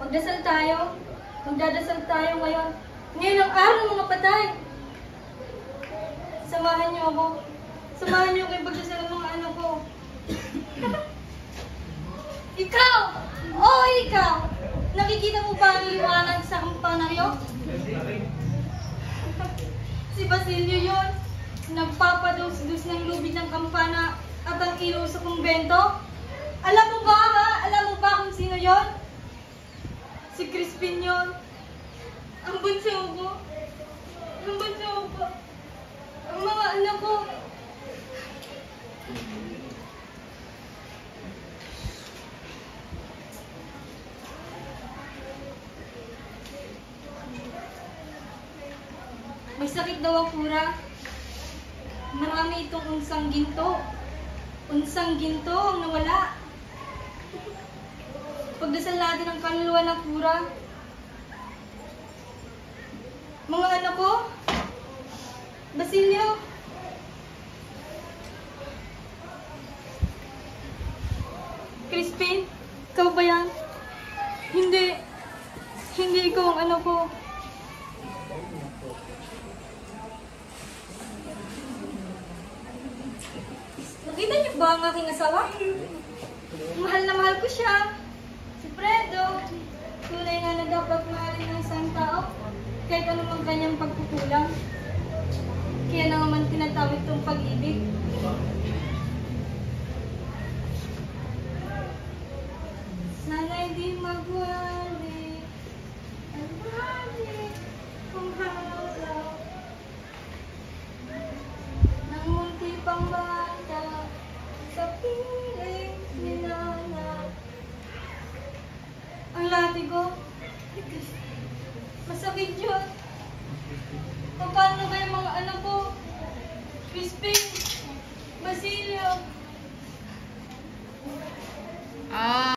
Magdasal tayo. Magdadasal tayo ngayon. Ngayon ang araw ng mga patay. Samahan niyo ako. Samahan niyo ako yung pagdasal ng mga anak ko. Ikaw! Oh, ikaw! Nakikita mo ba ang liwanag sa kampanaryo? Si Basilio yun. Nagpapadus-dus ng lubid ng kampana at ang ilaw sa kumbento. Alam mo ba, ha? Alam mo ba kung sino yon? Si Crispin yun. Ang bunso ko. Ang bunso ko. Ang mga anak ko. May sakit daw ang kura. Marami itong unsang ginto. Unsang ginto ang nawala. Pagdasal natin ang kaluluwa ng kura. Mga anak ko, Basilio, Crispin, ikaw ba yan? Hindi. Hindi ikaw ang anak ko. Nakita niyo ba ang aking asawa? Mahal na mahal ko siya. Si Fredo. Tunay na dapat mahalin ng isang tao. Kahit anumang kanyang pagkukulang. Kaya na naman tinatawag itong pag-ibig. Sana'y di magwali. Ang wali kung halaw. Nang munti pang bata sa piling ni Nana. Ang latigo. Masakit yun. Paano kaya mga anak ko? Crispin, Basilio.